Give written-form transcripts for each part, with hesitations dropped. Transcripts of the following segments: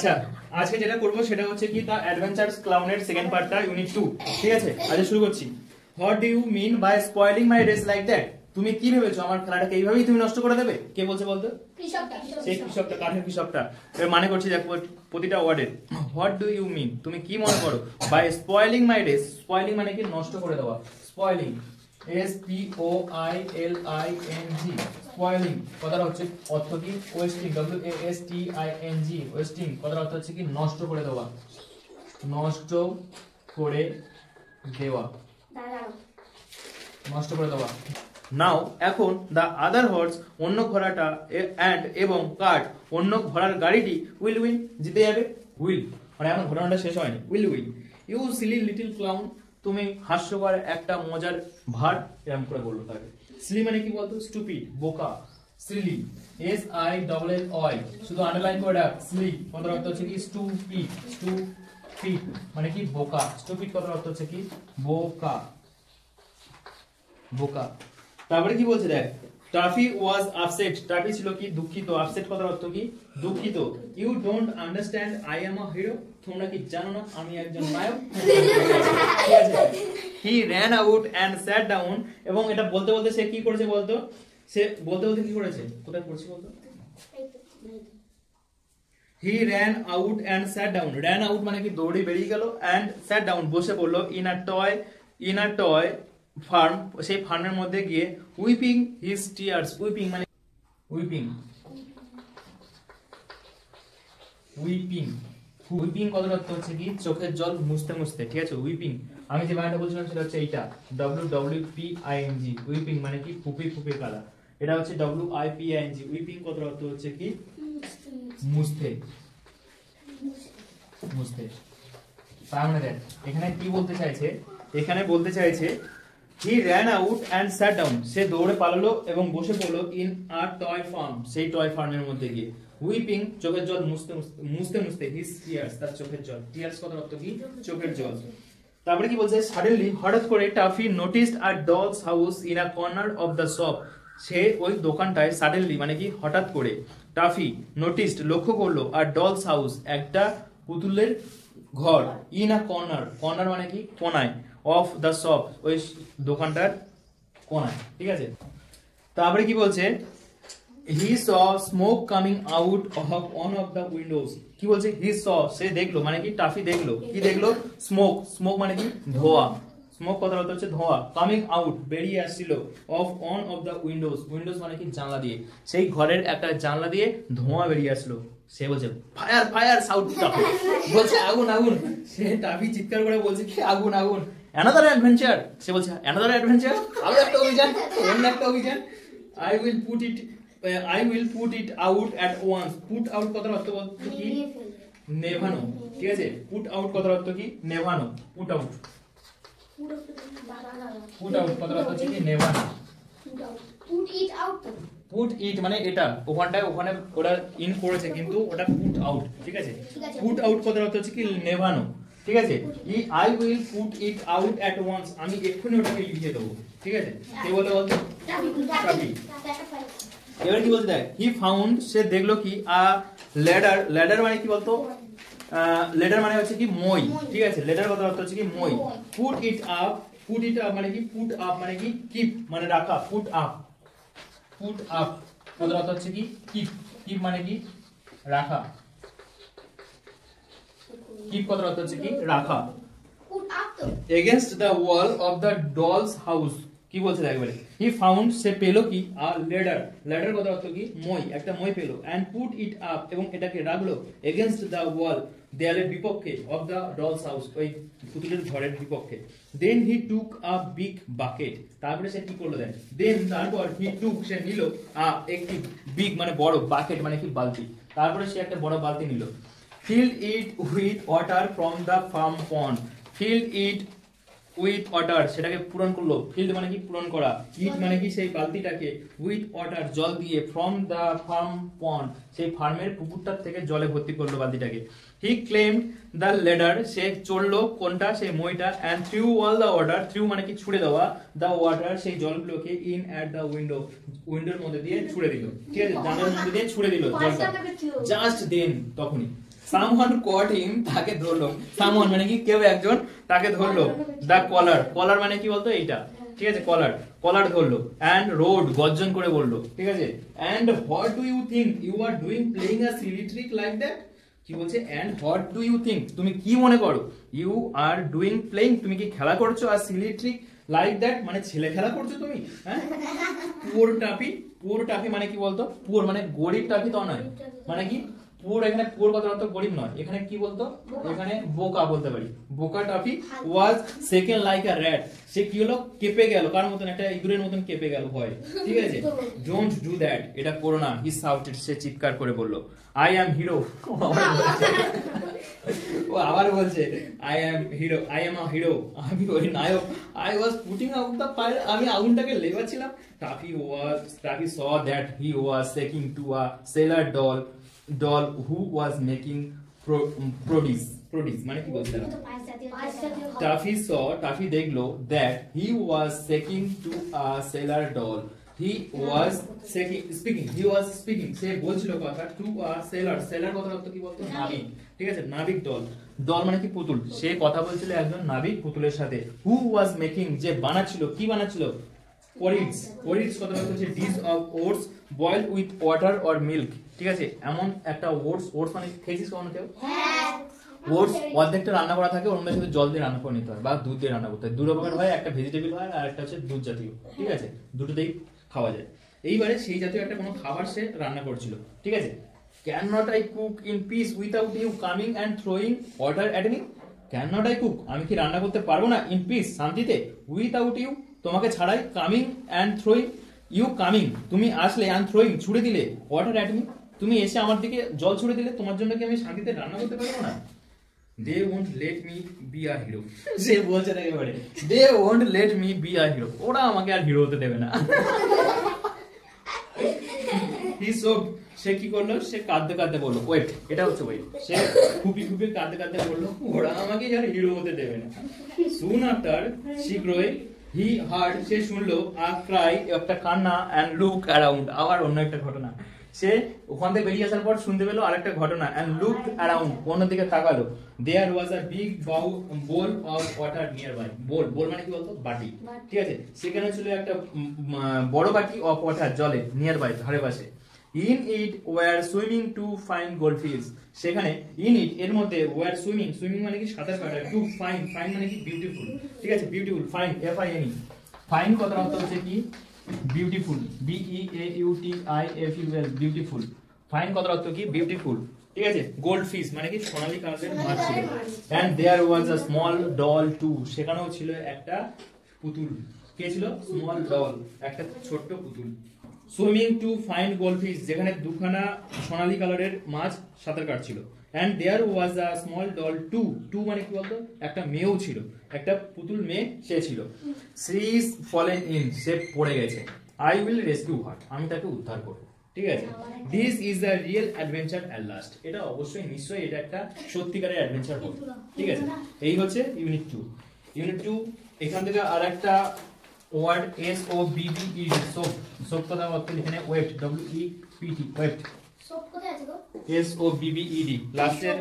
আচ্ছা আজকে যেটা করব সেটা হচ্ছে কি দ্য অ্যাডভেঞ্চারস ক্লাউনের সেকেন্ড পার্টটা ইউনিট 2 ঠিক আছে। আচ্ছা শুরু করছি। What do you mean by spoiling my days like that? তুমি কি ভেবেছো আমার খেলাটাকে এইভাবেই তুমি নষ্ট করে দেবে? কে বলছে বলতো? কৃষকটা। সেই কৃষকটা, কাঠের কৃষকটা। এর মানে করছি দেখ প্রতিটা ওয়ার্ডের। হোয়াট ডু ইউ মিন, তুমি কি মনে করো by spoiling my days? Spoiling মানে কি নষ্ট করে দেওয়া। স্পয়েলিং SPOILING স্পয়েলিং কথার হচ্ছে অর্থ কি ওয়েস্টিং, WASTING ওয়েস্টিং কথার অর্থ হচ্ছে কি নষ্ট করে দেওয়া, নষ্ট করে দেওয়া, নষ্ট করে দেওয়া। নাও এখন দা আদার হর্স অন্য ঘোড়াটা এন্ড এবং কার্ট অন্য ঘোড়ার গাড়িটি উইল উইন জিতে যাবে। উইল মানে এখন ঘটনাটা শেষ হয়নি। Will win you silly little clown, তুমি হাস্যকর একটা মজার ভার, এরকম করে বললো তাকে। সিলি মানে কি বলতো? স্টুপিড, বোকা। সিলি SILLY শুধু আন্ডারলাইন করে রাখ। সিলি কথার অর্থ হচ্ছে কি স্টুপিড, স্টুপিড মানে কি বোকা। স্টুপিড কথার অর্থ হচ্ছে কি বোকা, বোকা। তারপরে কি বলছে দেখ, টাফি ওয়াজ আপসেট, টাফি ছিল কি দুঃখিত। আপসেট কথার অর্থ কি দুঃখিত। You don't understand I am a hero, তোমরা কি জানো না আমি একজন নায়ক। He ran out and sat down, এবং এটা বলতে বলতে সে কি করেছে বলতো? সে বলতে বলতে কি করেছে? কোথায় পড়ছি বলতো? He ran out and sat down. Ran out মানে কি দৌড়ে বেরিয়ে গেল, এন্ড স্যাট ডাউন বসে পড়লো। ইন আ টয় ফার্ম, সেই ফার্মের মধ্যে গিয়ে উইপিং হিজ টিয়ার্স। উইপিং মানে উইপিং, উইপিং উইপিং কথার অর্থ হচ্ছে কি চোখের জল মুছতে মুছতে, ঠিক আছে। উইপিং আমি যে বানানটা বলছিলাম সেটা হচ্ছে এইটা WWPING। উইপিং মানে কি ফুপি ফুপি কালা, এটা হচ্ছে WIPING। উইপিং কথার অর্থ হচ্ছে কি মুছতে, মুছতে। তার মানে দেখ এখানে কি বলতে চাইছে, এখানে বলতে চাইছে he ran out and sat down, সে দৌড়ে পালালো এবং বসে পড়লো ইন আ টয় ফার্ম, সেই টয় ফার্মের মধ্যে গিয়ে। উইপিং চোখের জল মুছতে মুছতে মুছতে হিজ টিয়ার্স, তার চোখের জল। টিয়ার্স কথার অর্থ কি চোখের জল। তারপরে কি বলছে, সাডেনলি হঠাৎ করে Taffy noticed a dolls house in a corner of the shop, সে ওই দোকানটায় সাডেনলি মানে কি হঠাৎ করে, টাফি নোটিসড লক্ষ্য করলো, আর ডলস হাউস একটা পুতুলের ঘর, ইন আ কর্নার, কর্নার মানে কি কোনায়, অফ দ্য শপ ওই দোকানটার কোনায়, ঠিক আছে। তারপরে কি বলছে, he saw smoke coming out of one of the windows. কি বলছে, হি স সে দেখলো মানে কি টাফি দেখলো, কি দেখলো স্মোক, স্মোক মানে কি ধোঁয়া, স্মোক কথার অর্থ হচ্ছে ধোঁয়া। কামিং আউট বেরিয়ে আসছিল, of one of the Windows, Windows মানে কি জানলা দিয়ে, সেই ঘরের একটা জানলা দিয়ে ধোঁয়া বেরিয়ে আসলো। সে বলছে ফায়ার ফায়ার, সাউন্ড বলছে আগুন আগুন, সে টাফি চিৎকার করে বলছে কি আগুন আগুন। অ্যানাদার অ্যাডভেঞ্চার, সে বলছে অ্যানাদার অ্যাডভেঞ্চার, আরো একটা অভিযান, অন্য একটা অভিযান। I will put it out at once. Put out কথার অর্থ কি নেভানো, ঠিক আছে। Put out কথার অর্থ কি নেভানো। Put out, put out কথার অর্থ হচ্ছে কি নেভানো। Put it out, Put it মানে এটা, ওখানটায় ওখানে ওটা ইন করেছে কিন্তু ওটা put out, ঠিক আছে। Put out কথার অর্থ হচ্ছে কি নেভানো, ঠিক আছে। I will put it out at once, আমি এক্ষুনি ওটাকে লিখে দেবো, ঠিক আছে। কে বলে বলতো? টাফি। এবার কি বলতে দেখ, হি ফাউন্ড সে দেখলো কি আ ল্যাডার, ল্যাডার মানে কি বলতো? ল্যাডার মানে হচ্ছে কি মই, ঠিক আছে। ল্যাডার কথার অর্থ হচ্ছে কি মই। Put it up, put it up মানে কি পুট আপ মানে কি কিপ মানে রাখা। পুট আপ, পুট আপ কথার অর্থ হচ্ছে কি কিপ, কিপ মানে কি রাখা। কিপ কথার অর্থ হচ্ছে কি রাখা। Against the wall of the dolls house, কি বলছে একবারে, হি ফাউন্ড সে পেলো কি আ লেডার, লেডার কথার অর্থ কি মই, একটা মই পেলো। এন্ড পুট ইট আপ এবং এটাকে রাখলো এগেইনস্ট দ্য ওয়াল দেয়ালের বিপক্ষে, অফ দ্য ডলস হাউস ওই পুতুলের ঘরের বিপক্ষে। দেন হি টুক আ বিগ বাকেট, তারপরে সে কি করলো দেখ, দেন তারপর হি টুক সে নিল আ একটি বিগ মানে বড়, বাকেট মানে কি বালতি, তারপরে সে একটা বড় বালতি নিল। Field it with water from the farm pond, field it with water সেটাকে পূরণ করলো। ফিল্ড মানে কি পূরণ করা, ইট মানে কি সেই বালতিটাকে, উইথ ওয়াটার জল দিয়ে, ফ্রম দা ফার্ম পন্ড সেই ফার্মের পুকুরটার থেকে জলে ভর্তি করলো বালতিটাকে। হি ক্লেমড দ্য লেডার সে চড়লো কোনটা সেই মইটা, and threw all the water, threw মানে কি ছুড়ে দেওয়া, দ্য ওয়াটার সেই জলগুলোকে, ইন অ্যাট দ্য উইন্ডো উইন্ডোর মধ্যে দিয়ে ছুড়ে দিল, ঠিক আছে, জানালার মধ্যে দিয়ে ছুড়ে দিল জলটা। জাস্ট দেন তখনই, someone caught him, তাকে ধরলো। someone মানে কি কেউ একজন তাকে ধরলো। the collar মানে কি বলতো এইটা, ঠিক আছে, collar ধরলো। and roared গর্জন করে বললো, ঠিক আছে। and what do you think you are doing playing a silly trick like that? কি বলছে, and what do you think তুমি কি মনে করো, you are doing playing তুমি কি খেলা করছো, a silly trick like that মানে ছেলে খেলা করছো তুমি, হ্যাঁ। poor টাফি মানে কি বলতো, poor মানে গরিব টাফি তো নয়, মানে কি পুর, এখানে পুর কথা অর্থ গরিব নয়, এখানে কি বলতো, এখানে বোকা বলতে পারি। বোকা Taffy was second like a rat, সে কি হলো, কেঁপে গেল, কার মতন, একটা ইঁদুরের মতন কেঁপে গেল ভয়, ঠিক আছে। ডোন্ট ডু দ্যাট, এটা করো না, হি শাউটেড, সে চিৎকার করে বলল। আই অ্যাম হিরো, ও আবার বলছে আই অ্যাম আ হিরো, আমি ওই নায়ক। I was putting out the fire, আমি আগুনটাকে লেবাচ্ছিলাম। Taffy saw that he was taking to a cellar doll who was making produce মানে কি বলতে টাফি দেখলো that he was taking to a seller doll, he was speaking সে বলছিল কথা to a seller কথা অর্থ কি বলতো, নাবিক, ঠিক আছে, নাবিক doll মানে কি পুতুল, সে কথা বলছিল একজন নাবিক পুতুলের সাথে। who was making যে বানাচ্ছিল, কি বানাচ্ছিল, porridge কথা হচ্ছে dish of oats boiled with water or milk, ঠিক আছে। এমন একটা ওটস মানে খেয়েছিস কখনো কেউ? ওটস অর্ধেকটা রান্না করা থাকে, ওর মধ্যে শুধু জল দিয়ে রান্না করে নিতে হয় বা দুধ দিয়ে রান্না করতে হয়। দু রকমের হয়, একটা ভেজিটেবল হয় আর একটা হচ্ছে দুধ জাতীয়, ঠিক আছে, দুটোতেই খাওয়া যায়। এইবারে সেই জাতীয় একটা কোনো খাবার সে রান্না করছিল, ঠিক আছে। Can not I cook in peace without you coming and throwing water at me, can not I cook আমি কি রান্না করতে পারবো না, ইন পিস শান্তিতে, উইথাউট ইউ তোমাকে ছাড়াই, coming and throwing, you coming তুমি আসলে, অ্যান্ড থ্রোয়িং ছুড়ে দিলে, ওয়াটার অ্যাট মি তুমি এসে আমার দিকে জল ছুড়ে দিলে, তোমার জন্য কি আমি শান্তিতে রান্না করতে পারবো না? they won't let me be a hero, সে বলছে না এবারে they won't let me be a hero, ওরা আমাকে আর হিরো হতে দেবে না। he sobbed, সে কি করলো, সে কাঁদতে বললো, ওয়েট, এটা হচ্ছে ওয়েট, সে খুবি কাঁদতে বললো, ওরা আমাকে আর হিরো হতে দেবে না। soon after শীঘ্রই he heard সে শুনলো a cry একটা কান্না and look around আবার অন্য একটা ঘটনা, সে ওখান থেকে বেরিয়ে আসার পর শুনতে পেলো আরেকটা ঘটনা, and looked around অন্যদিকে তাকালো, there was a big bowl of water nearby, bowl মানে কি বলতো, বাটি, ঠিক আছে, সেখানে ছিল একটা বড় বাটি of water জলে, nearby ধারে পাশে। in it were swimming two fine goldfish, সেখানে in it এর মধ্যে were swimming মানে কি সাঁতার কাটা, two fine মানে কি বিউটিফুল, ঠিক আছে, বিউটিফুল, fine FINE, fine কথার অর্থ হচ্ছে কি বিউটিফুল, BEAUTIFUL, বিউটিফুল। ফাইন কথার অর্থ কি বিউটিফুল, ঠিক আছে। গোল্ড ফিশ মানে কি সোনালী কালারের মাছ ছিল। and there was a small doll too, সেখানেও ছিল একটা পুতুল, কে ছিল, স্মল ডল, একটা ছোট্ট পুতুল। Swimming two fine goldfish, যেখানে দুখানা সোনালী কালারের মাছ সাঁতার কাটছিল। and there was a small doll too মানে কি বলতো, একটা মেয়েও ছিল, একটা পুতুল মেয়ে সে ছিল। she is fallen in, সে পড়ে গেছে। I will rescue her, আমি তাকে উদ্ধার করব, ঠিক আছে। this is a real adventure at last, এটা অবশ্যই নিশ্চয়ই এটা একটা সত্যিকারের অ্যাডভেঞ্চার হবে, ঠিক আছে। এই হচ্ছে ইউনিট 2 এখান থেকে আরেকটা ওয়ার্ড SOBBED, সোপ কথা অর্থ এখানে ওয়েট, WEPT ওয়েট, SOBBED লাস্টের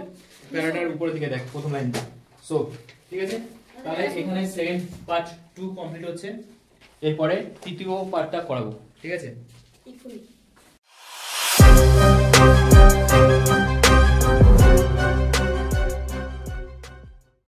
প্যারাটার উপরের দিকে দেখ, প্রথম লাইনটা সোপ, ঠিক আছে। তাহলে এখানে সেকেন্ড পার্ট 2 কমপ্লিট হচ্ছে, এরপরে তৃতীয় পার্টটা করাবো, ঠিক আছে।